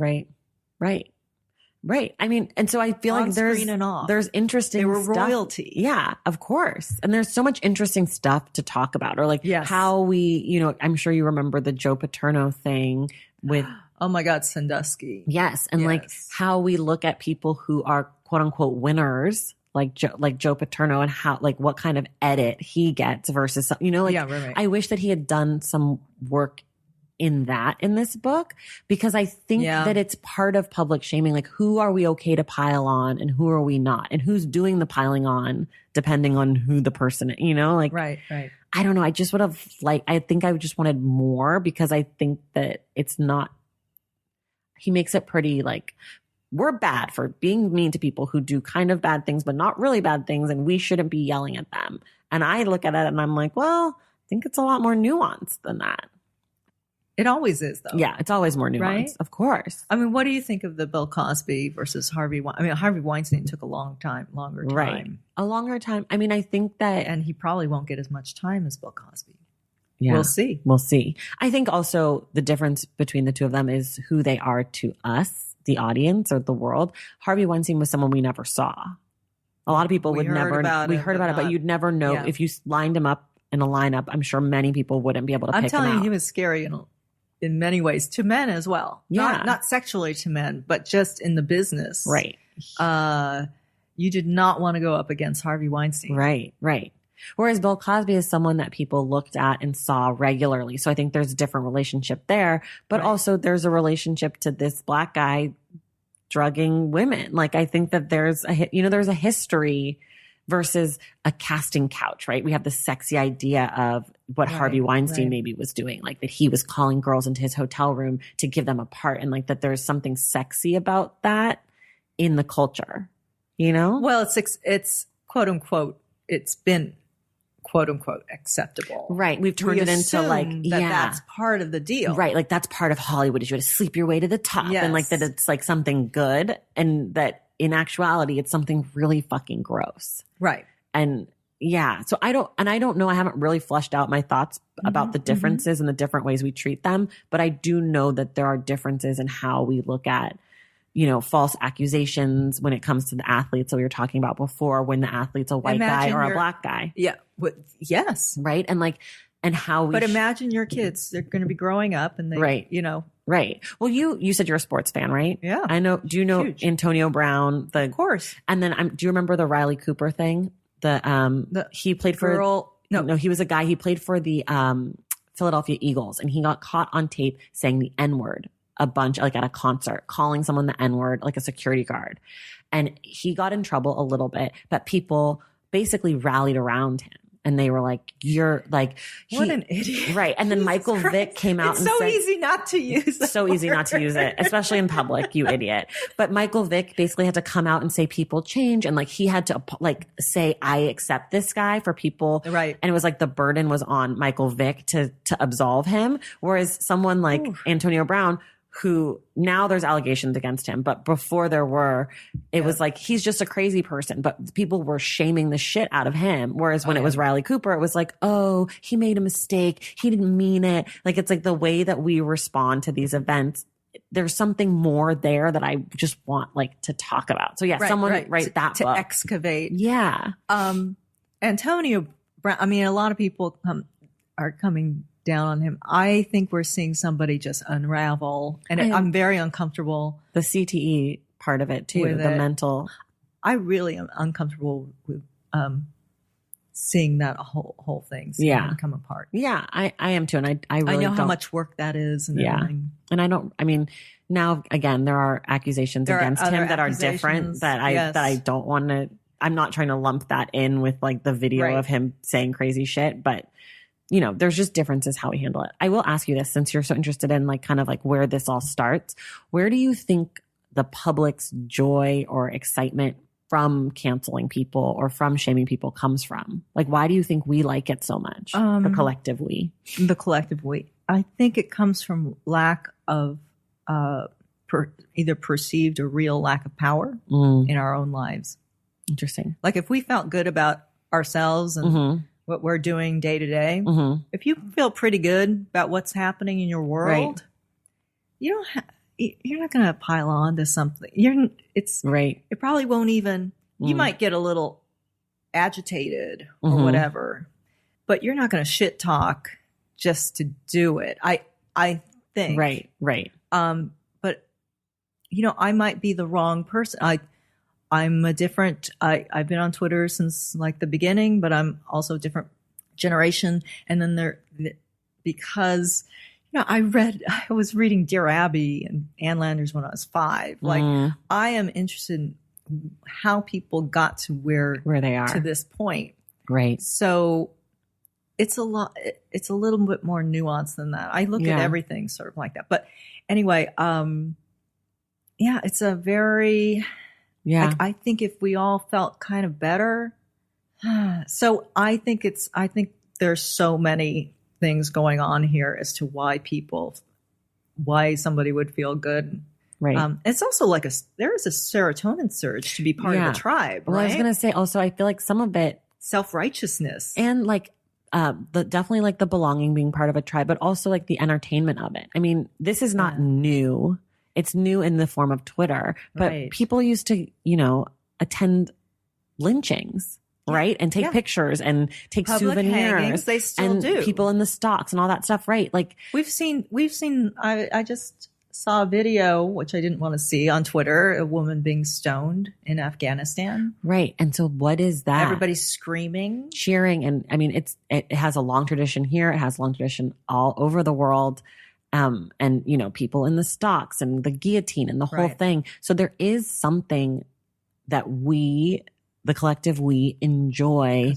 Right. I mean, and so I feel like there's interesting They were stuff. royalty. Yeah, of course. And there's so much interesting stuff to talk about, or like how we, I'm sure you remember the Joe Paterno thing with. Oh my God, Sandusky. Yes. And like how we look at people who are quote unquote winners, like Joe Paterno, and how, like what kind of edit he gets versus, I wish that he had done some work in this book, because I think that it's part of public shaming. Like, who are we okay to pile on and who are we not, and who's doing the piling on depending on who the person, right. I don't know. I just would have I think I just wanted more, because I think that it's not, he makes it pretty like, we're bad for being mean to people who do kind of bad things, but not really bad things. And we shouldn't be yelling at them. And I look at it and I'm like, well, I think it's a lot more nuanced than that. It always is, though. Yeah, it's always more nuanced, right? Of course. I mean, what do you think of the Bill Cosby versus Harvey Weinstein? I mean, Harvey Weinstein took a longer time. Right. A longer time. I mean, I think that... And he probably won't get as much time as Bill Cosby. Yeah. We'll see. I think also the difference between the two of them is who they are to us, the audience or the world. Harvey Weinstein was someone we never saw. A lot of people would never... We heard about it, but you'd never know. If you lined him up in a lineup, I'm sure many people wouldn't be able to pick him out. I'm telling you, he was scary in many ways to men as well. Yeah. Not sexually to men, but just in the business. Right. You did not want to go up against Harvey Weinstein. Right. Whereas Bill Cosby is someone that people looked at and saw regularly. So I think there's a different relationship there, but also there's a relationship to this black guy drugging women. Like, I think that there's a history versus a casting couch, right? We have this sexy idea of what Harvey Weinstein maybe was doing, like that he was calling girls into his hotel room to give them a part, and like that there's something sexy about that in the culture, you know? Well, it's quote unquote, it's been quote unquote acceptable. Right. We've turned it into like, that's part of the deal. Right. Like that's part of Hollywood, is you have to sleep your way to the top, and like that it's like something good, and that in actuality, it's something really fucking gross. Right. And so I don't know. I haven't really fleshed out my thoughts about the differences and the different ways we treat them, but I do know that there are differences in how we look at, you know, false accusations when it comes to the athletes that we were talking about before, when the athlete's a white guy or a black guy. Yeah. Yes. Right. And like, and how we. But imagine your kids, they're going to be growing up and they, you know. Right. Well, you said you're a sports fan, right? Yeah. I know. Do you know Huge. Antonio Brown? Of course. And then do you remember the Riley Cooper thing? He played for. No, he was a guy. He played for the Philadelphia Eagles, and he got caught on tape saying the N-word a bunch, like at a concert, calling someone the N-word, like a security guard. And he got in trouble a little bit, but people basically rallied around him. And they were like, "You're like, what an idiot!" Right? And then Michael Vick came out. It's so easy not to use. So easy not to use it, especially in public. You idiot! But Michael Vick basically had to come out and say people change, and like he had to like say, "I accept this guy" for people, right? And it was like the burden was on Michael Vick to absolve him, whereas someone like Antonio Brown, who now there's allegations against him, but before there were, it was like, he's just a crazy person, but people were shaming the shit out of him. Whereas when it was Riley Cooper, it was like, oh, he made a mistake. He didn't mean it. Like, it's like the way that we respond to these events. There's something more there that I just want like to talk about. So someone write that to book. Excavate. Yeah. Antonio Brown, I mean, a lot of people are coming down on him. I think we're seeing somebody just unravel, and I'm very uncomfortable. The CTE part of it too, the mental. I really am uncomfortable with seeing that whole thing come apart. Yeah, I am too, and I really know how much work that is. And everything. And I mean, now again, there are accusations against him that are different that I don't want to. I'm not trying to lump that in with like the video of him saying crazy shit, but. You know, there's just differences how we handle it. I will ask you this, since you're so interested in like kind of like where this all starts. Where do you think the public's joy or excitement from canceling people or from shaming people comes from? Like, why do you think we like it so much? The collective we. The collective we. I think it comes from lack of either perceived or real lack of power in our own lives. Interesting. Like if we felt good about ourselves and what we're doing day to day, if you feel pretty good about what's happening in your world, you're not going to pile on to something. It probably won't even. You might get a little agitated or whatever, but you're not going to shit talk just to do it. I think. Right. But you know, I might be the wrong person. I'm a different, I've been on Twitter since like the beginning, but I'm also a different generation. And then because, you know, I was reading Dear Abby and Ann Landers when I was 5. Like I am interested in how people got to where they are to this point. Right. So it's a little bit more nuanced than that. I look at everything sort of like that. But anyway, it's a very... Yeah. Like, I think if we all felt kind of better. So I think there's so many things going on here as to why somebody would feel good. Right. It's also like there is a serotonin surge to be part of the tribe. Well, right? I was going to say also, I feel like some of it. Self-righteousness. And like, definitely like the belonging being part of a tribe, but also like the entertainment of it. I mean, this is not new. It's new in the form of Twitter, but people used to, you know, attend lynchings, right? And take pictures and take public souvenirs. Hangings, they still and do. People in the stocks and all that stuff, right? Like we've seen, I just saw a video, which I didn't want to see, on Twitter, a woman being stoned in Afghanistan. Right. And so what is that? Everybody's screaming. Cheering. And I mean, it has a long tradition here. It has a long tradition all over the world. And, you know, people in the stocks and the guillotine and the whole thing. So there is something that the collective, we enjoy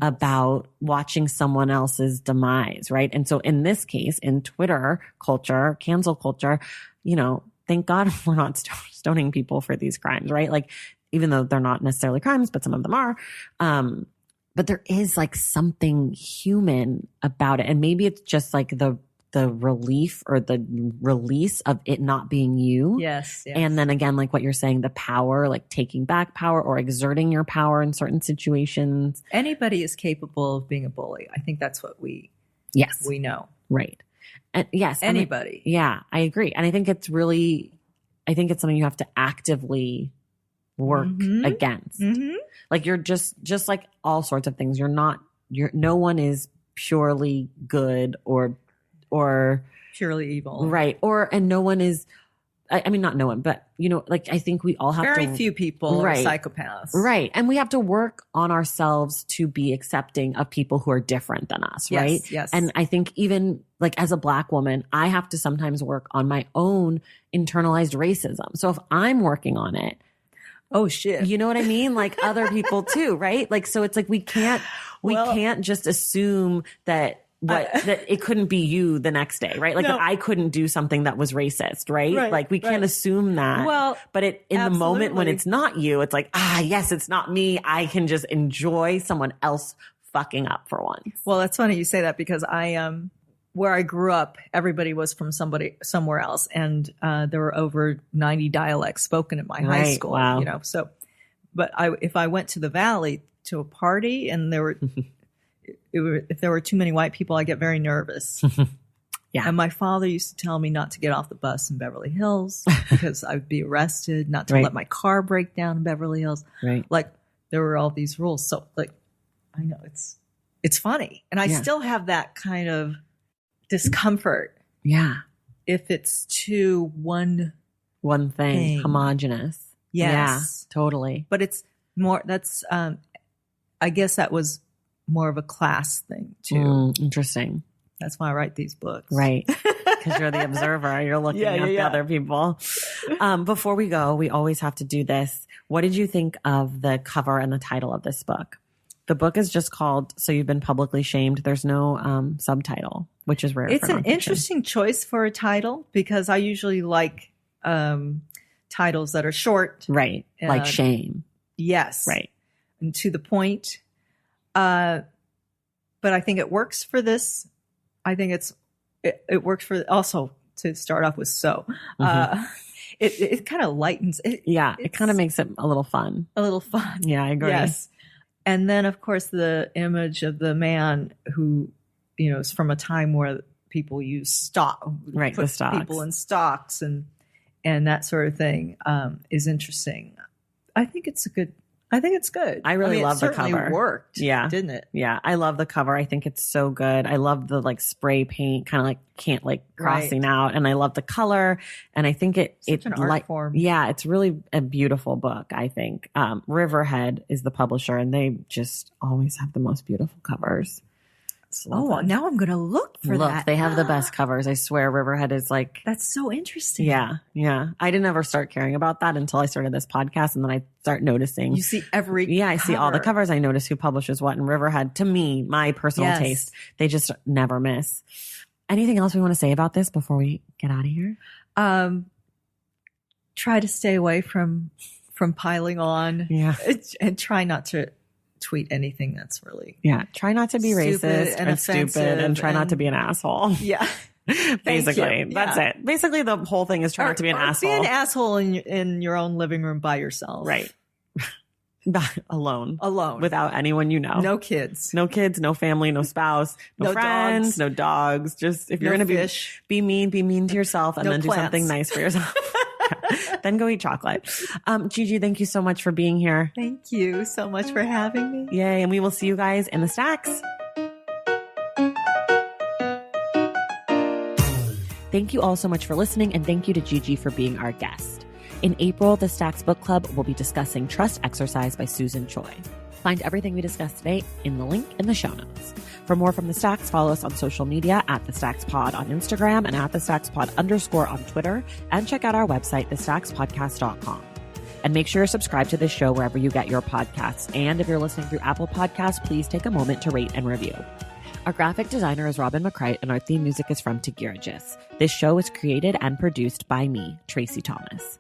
about watching someone else's demise, right? And so in this case, in Twitter culture, cancel culture, you know, thank God we're not stoning people for these crimes, right? Like, even though they're not necessarily crimes, but some of them are. But there is like something human about it. And maybe it's just like the relief or the release of it not being you. Yes. And then again, like what you're saying, the power, like taking back power or exerting your power in certain situations. Anybody is capable of being a bully. I think that's what we know. Right. And yes. Anybody. I agree. And I think it's something you have to actively work against. Mm-hmm. Like you're just like all sorts of things. No one is purely good or purely evil. Right. And no one is, I mean, not no one, but you know, like I think we all have very few people are psychopaths. Right. And we have to work on ourselves to be accepting of people who are different than us. Right. Yes. And I think even like as a Black woman, I have to sometimes work on my own internalized racism. So if I'm working on it, oh shit. You know what I mean? Like other people too, right? Like, so it's like we can't just assume that that it couldn't be you the next day, right? Like that I couldn't do something that was racist, right? Like we can't assume that. Well, but in the moment when it's not you, it's like, yes, it's not me. I can just enjoy someone else fucking up for once. Well, that's funny you say that because where I grew up, everybody was from somewhere else. And there were over 90 dialects spoken at my high school, wow. You know, so, but if I went to the Valley to a party and if there were too many white people, I get very nervous. Yeah. And my father used to tell me not to get off the bus in Beverly Hills because I would be arrested, not to let my car break down in Beverly Hills. Right. Like there were all these rules. So like, I know it's funny. And I still have that kind of discomfort. Yeah. If it's too one thing, homogenous. Yes. Yeah, totally. But it's more, I guess that was more of a class thing too. Interesting. That's why I write these books. Right. Because you're the observer. You're looking at the other people. Before we go, we always have to do this. What did you think of the cover and the title of this book? The book is just called So You've Been Publicly Shamed. There's no subtitle, which is rare. It's an interesting choice for a title because I usually like titles that are short. Right. Like shame. Yes. Right. And to the point. But I think it works for this. I think it works for also to start off with it kind of lightens it. Yeah. It kind of makes it a little fun. Yeah, I agree. Yes. And then of course the image of the man who, you know, is from a time where people use stock, right? The stocks. People in stocks and that sort of thing is interesting. I think it's good. I really love the cover. It worked, yeah, didn't it? Yeah, I love the cover. I think it's so good. I love the like spray paint, kind of like can't like crossing out, and I love the color. And I think it's an art form. Yeah, it's really a beautiful book. I think Riverhead is the publisher, and they just always have the most beautiful covers. Oh, now I'm going to look for that. They have the best covers. I swear Riverhead is like... That's so interesting. Yeah. I didn't ever start caring about that until I started this podcast, and then I start noticing. You see every Yeah, I see all the covers. I notice who publishes what, and Riverhead, to me, my personal taste, they just never miss. Anything else we want to say about this before we get out of here? Try to stay away from piling on. Yeah. And try not to tweet anything that's really try not to be racist and stupid and try not to be an asshole. Yeah. Basically, that's it. Basically, the whole thing is try not to be an asshole. Be an asshole in your own living room by yourself. Right. Alone. Without anyone you know. No kids. No kids, no family, no spouse, no friends, dogs. No dogs. Just if you're going to be mean to yourself and then do something nice for yourself. Then go eat chocolate. Gigi, thank you so much for being here. Thank you so much for having me. Yay. And we will see you guys in the stacks. Thank you all so much for listening, and thank you to Gigi for being our guest. In April, the Stacks Book Club will be discussing Trust Exercise by Susan Choi. Find everything we discussed today in the link in the show notes. For more from The Stacks, follow us on social media at The Stacks Pod on Instagram and at The Stacks Pod _ on Twitter, and check out our website, thestackspodcast.com. And make sure you're subscribed to this show wherever you get your podcasts. And if you're listening through Apple Podcasts, please take a moment to rate and review. Our graphic designer is Robin McCrite, and our theme music is from Tegirigis. This show is created and produced by me, Tracy Thomas.